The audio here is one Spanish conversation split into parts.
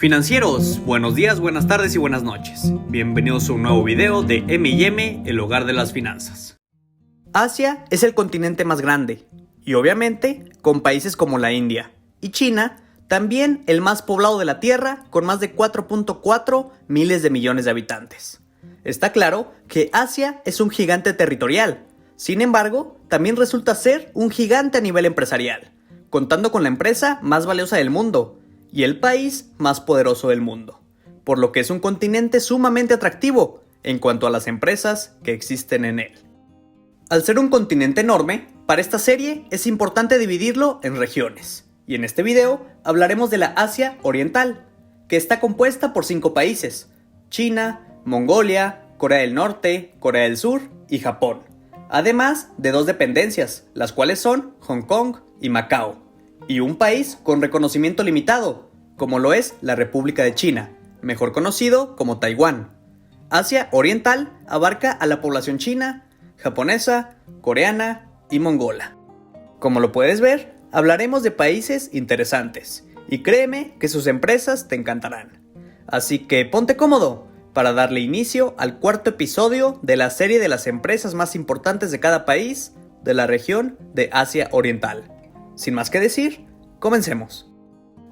Financieros, buenos días, buenas tardes y buenas noches. Bienvenidos a un nuevo video de M&M, el hogar de las finanzas. Asia es el continente más grande y obviamente con países como la India y China, también el más poblado de la Tierra con más de 4.4 miles de millones de habitantes. Está claro que Asia es un gigante territorial, sin embargo, también resulta ser un gigante a nivel empresarial, contando con la empresa más valiosa del mundo y el país más poderoso del mundo, por lo que es un continente sumamente atractivo en cuanto a las empresas que existen en él. Al ser un continente enorme, para esta serie es importante dividirlo en regiones, y en este video hablaremos de la Asia Oriental, que está compuesta por 5 países: China, Mongolia, Corea del Norte, Corea del Sur y Japón, además de 2 dependencias, las cuales son Hong Kong y Macao, y un país con reconocimiento limitado, como lo es la República de China, mejor conocido como Taiwán. Asia Oriental abarca a la población china, japonesa, coreana y mongola. Como lo puedes ver, hablaremos de países interesantes, y créeme que sus empresas te encantarán. Así que ponte cómodo para darle inicio al 4º episodio de la serie de las empresas más importantes de cada país de la región de Asia Oriental. Sin más que decir, comencemos.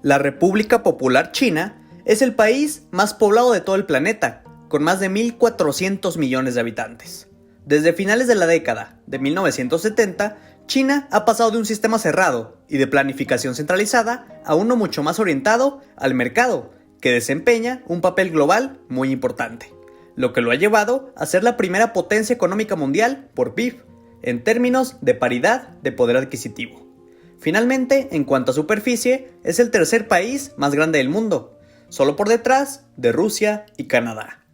La República Popular China es el país más poblado de todo el planeta, con más de 1.400 millones de habitantes. Desde finales de la década de 1970, China ha pasado de un sistema cerrado y de planificación centralizada a uno mucho más orientado al mercado, que desempeña un papel global muy importante, lo que lo ha llevado a ser la primera potencia económica mundial por PIB, en términos de paridad de poder adquisitivo. Finalmente, en cuanto a superficie, es el tercer país más grande del mundo, solo por detrás de Rusia y Canadá.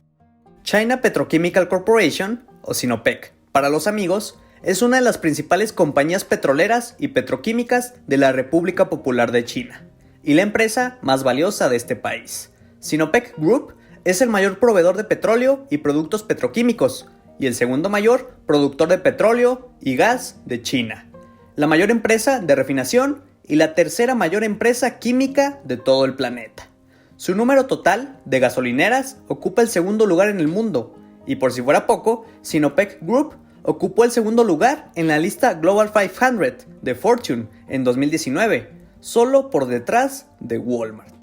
China Petrochemical Corporation, o Sinopec, para los amigos, es una de las principales compañías petroleras y petroquímicas de la República Popular de China, y la empresa más valiosa de este país. Sinopec Group es el mayor proveedor de petróleo y productos petroquímicos, y el segundo mayor productor de petróleo y gas de China, la mayor empresa de refinación y la tercera mayor empresa química de todo el planeta. Su número total de gasolineras ocupa el segundo lugar en el mundo, y por si fuera poco, Sinopec Group ocupó el segundo lugar en la lista Global 500 de Fortune en 2019, solo por detrás de Walmart.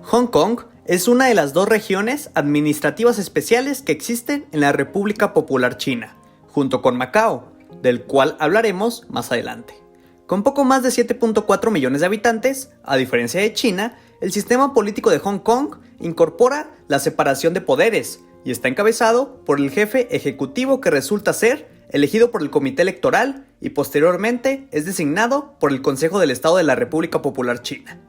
Hong Kong es una de las 2 regiones administrativas especiales que existen en la República Popular China, junto con Macao, del cual hablaremos más adelante. Con poco más de 7.4 millones de habitantes, a diferencia de China, el sistema político de Hong Kong incorpora la separación de poderes y está encabezado por el jefe ejecutivo, que resulta ser elegido por el Comité Electoral y posteriormente es designado por el Consejo del Estado de la República Popular China.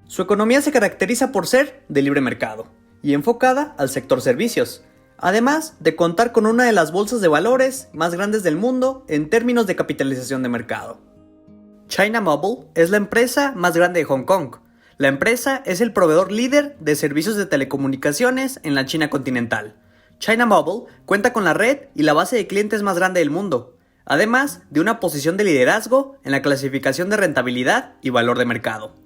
Su economía se caracteriza por ser de libre mercado y enfocada al sector servicios, además de contar con una de las bolsas de valores más grandes del mundo en términos de capitalización de mercado. China Mobile es la empresa más grande de Hong Kong. La empresa es el proveedor líder de servicios de telecomunicaciones en la China continental. China Mobile cuenta con la red y la base de clientes más grande del mundo, además de una posición de liderazgo en la clasificación de rentabilidad y valor de mercado.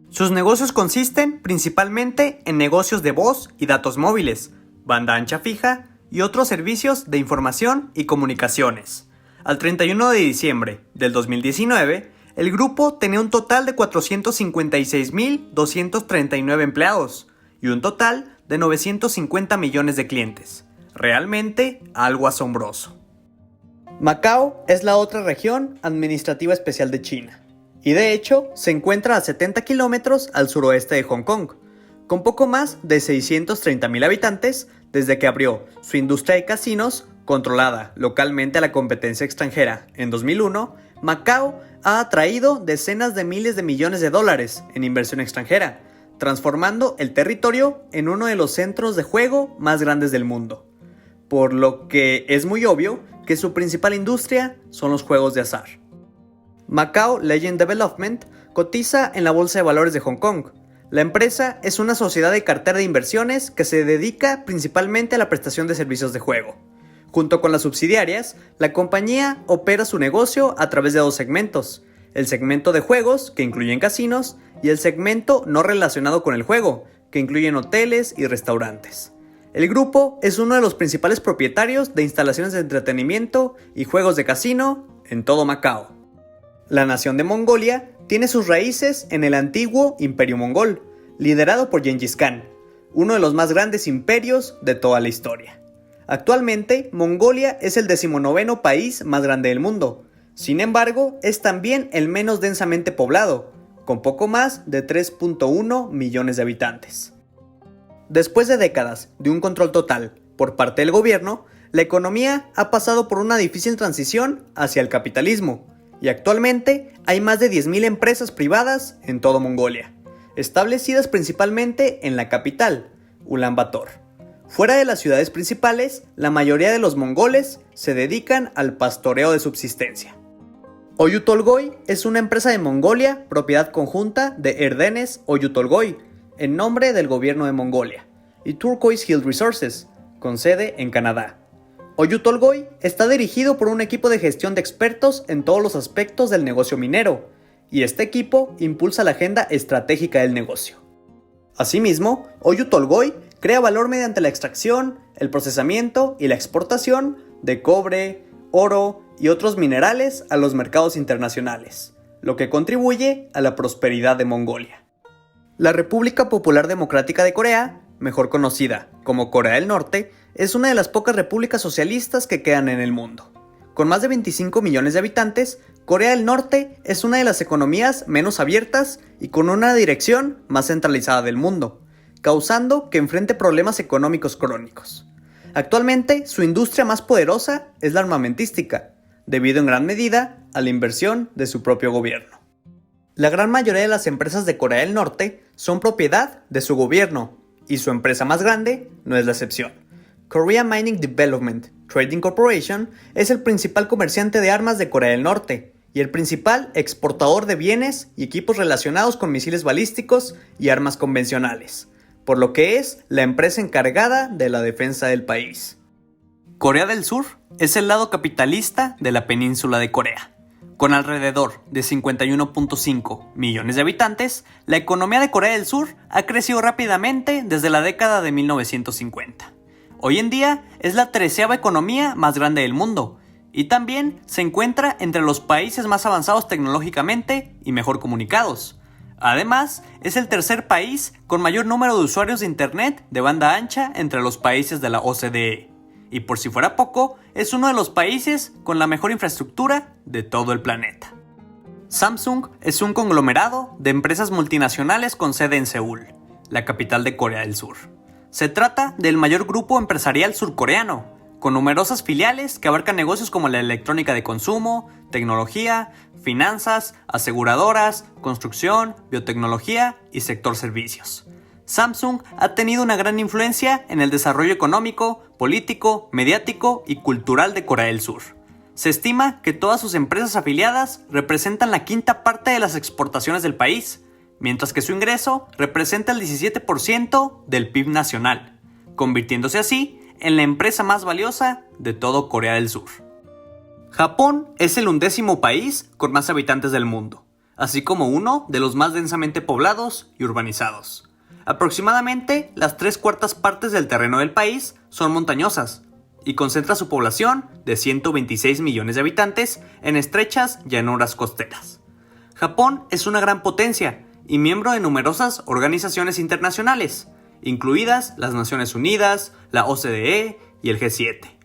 Sus negocios consisten principalmente en negocios de voz y datos móviles, banda ancha fija y otros servicios de información y comunicaciones. Al 31 de diciembre del 2019, el grupo tenía un total de 456.239 empleados y un total de 950 millones de clientes. Realmente algo asombroso. Macao es la otra región administrativa especial de China, y de hecho se encuentra a 70 kilómetros al suroeste de Hong Kong, con poco más de 630.000 habitantes desde que abrió su industria de casinos controlada localmente a la competencia extranjera en 2001. Macao ha atraído decenas de miles de millones de dólares en inversión extranjera, transformando el territorio en uno de los centros de juego más grandes del mundo, por lo que es muy obvio que su principal industria son los juegos de azar. Macao Legend Development cotiza en la Bolsa de Valores de Hong Kong. La empresa es una sociedad de cartera de inversiones que se dedica principalmente a la prestación de servicios de juego. Junto con las subsidiarias, la compañía opera su negocio a través de 2 segmentos: el segmento de juegos, que incluyen casinos, y el segmento no relacionado con el juego, que incluyen hoteles y restaurantes. El grupo es uno de los principales propietarios de instalaciones de entretenimiento y juegos de casino en todo Macao. La nación de Mongolia tiene sus raíces en el antiguo Imperio Mongol, liderado por Gengis Khan, uno de los más grandes imperios de toda la historia. Actualmente, Mongolia es el 19º país más grande del mundo. Sin embargo, es también el menos densamente poblado, con poco más de 3.1 millones de habitantes. Después de décadas de un control total por parte del gobierno, la economía ha pasado por una difícil transición hacia el capitalismo, y actualmente hay más de 10.000 empresas privadas en toda Mongolia, establecidas principalmente en la capital, Ulan Bator. Fuera de las ciudades principales, la mayoría de los mongoles se dedican al pastoreo de subsistencia. Oyu Tolgoi es una empresa de Mongolia, propiedad conjunta de Erdenes Oyu Tolgoi, en nombre del gobierno de Mongolia, y Turquoise Hill Resources, con sede en Canadá. Oyu Tolgoi está dirigido por un equipo de gestión de expertos en todos los aspectos del negocio minero, y este equipo impulsa la agenda estratégica del negocio. Asimismo, Oyu Tolgoi crea valor mediante la extracción, el procesamiento y la exportación de cobre, oro y otros minerales a los mercados internacionales, lo que contribuye a la prosperidad de Mongolia. La República Popular Democrática de Corea, mejor conocida como Corea del Norte, es una de las pocas repúblicas socialistas que quedan en el mundo. Con más de 25 millones de habitantes, Corea del Norte es una de las economías menos abiertas y con una dirección más centralizada del mundo, causando que enfrente problemas económicos crónicos. Actualmente, su industria más poderosa es la armamentística, debido en gran medida a la inversión de su propio gobierno. La gran mayoría de las empresas de Corea del Norte son propiedad de su gobierno, y su empresa más grande no es la excepción. Korea Mining Development Trading Corporation es el principal comerciante de armas de Corea del Norte y el principal exportador de bienes y equipos relacionados con misiles balísticos y armas convencionales, por lo que es la empresa encargada de la defensa del país. Corea del Sur es el lado capitalista de la península de Corea. Con alrededor de 51.5 millones de habitantes, la economía de Corea del Sur ha crecido rápidamente desde la década de 1950. Hoy en día es la 13ª economía más grande del mundo y también se encuentra entre los países más avanzados tecnológicamente y mejor comunicados. Además, es el tercer país con mayor número de usuarios de Internet de banda ancha entre los países de la OCDE. Y por si fuera poco, es uno de los países con la mejor infraestructura de todo el planeta. Samsung es un conglomerado de empresas multinacionales con sede en Seúl, la capital de Corea del Sur. Se trata del mayor grupo empresarial surcoreano, con numerosas filiales que abarcan negocios como la electrónica de consumo, tecnología, finanzas, aseguradoras, construcción, biotecnología y sector servicios. Samsung ha tenido una gran influencia en el desarrollo económico, político, mediático y cultural de Corea del Sur. Se estima que todas sus empresas afiliadas representan la quinta parte de las exportaciones del país, mientras que su ingreso representa el 17% del PIB nacional, convirtiéndose así en la empresa más valiosa de todo Corea del Sur. Japón es el 11º país con más habitantes del mundo, así como uno de los más densamente poblados y urbanizados. Aproximadamente las 3/4 partes del terreno del país son montañosas y concentra su población de 126 millones de habitantes en estrechas llanuras costeras. Japón es una gran potencia y miembro de numerosas organizaciones internacionales, incluidas las Naciones Unidas, la OCDE y el G7.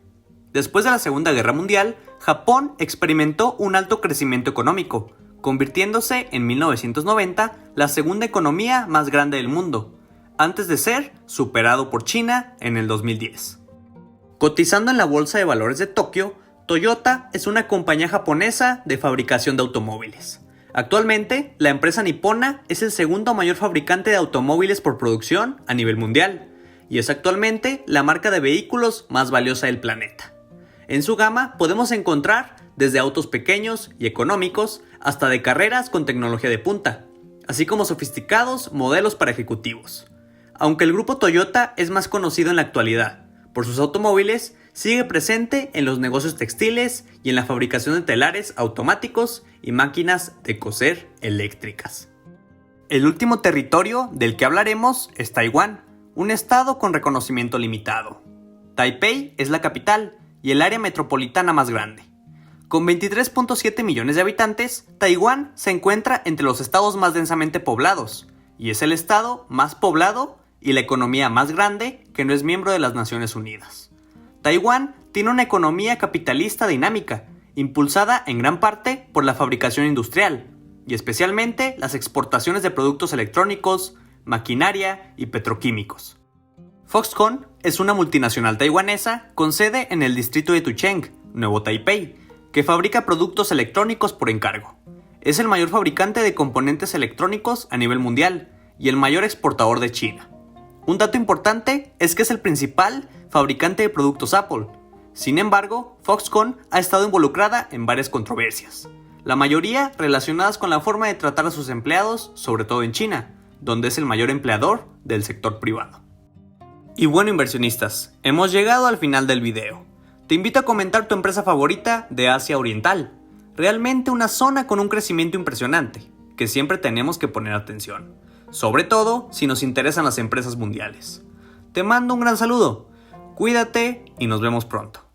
Después de la Segunda Guerra Mundial, Japón experimentó un alto crecimiento económico, convirtiéndose en 1990 la segunda economía más grande del mundo, antes de ser superado por China en el 2010. Cotizando en la Bolsa de Valores de Tokio, Toyota es una compañía japonesa de fabricación de automóviles. Actualmente, la empresa nipona es el segundo mayor fabricante de automóviles por producción a nivel mundial, y es actualmente la marca de vehículos más valiosa del planeta. En su gama podemos encontrar desde autos pequeños y económicos hasta de carreras con tecnología de punta, así como sofisticados modelos para ejecutivos. Aunque el grupo Toyota es más conocido en la actualidad por sus automóviles, sigue presente en los negocios textiles y en la fabricación de telares automáticos y máquinas de coser eléctricas. El último territorio del que hablaremos es Taiwán, un estado con reconocimiento limitado. Taipei es la capital y el área metropolitana más grande. Con 23.7 millones de habitantes, Taiwán se encuentra entre los estados más densamente poblados, y es el estado más poblado y la economía más grande que no es miembro de las Naciones Unidas. Taiwán tiene una economía capitalista dinámica, impulsada en gran parte por la fabricación industrial, y especialmente las exportaciones de productos electrónicos, maquinaria y petroquímicos. Foxconn es una multinacional taiwanesa con sede en el distrito de Tucheng, Nuevo Taipei, que fabrica productos electrónicos por encargo. Es el mayor fabricante de componentes electrónicos a nivel mundial y el mayor exportador de China. Un dato importante es que es el principal fabricante de productos Apple. Sin embargo, Foxconn ha estado involucrada en varias controversias, la mayoría relacionadas con la forma de tratar a sus empleados, sobre todo en China, donde es el mayor empleador del sector privado. Y bueno, inversionistas, hemos llegado al final del video. Te invito a comentar tu empresa favorita de Asia Oriental. Realmente una zona con un crecimiento impresionante, que siempre tenemos que poner atención, sobre todo si nos interesan las empresas mundiales. Te mando un gran saludo, cuídate y nos vemos pronto.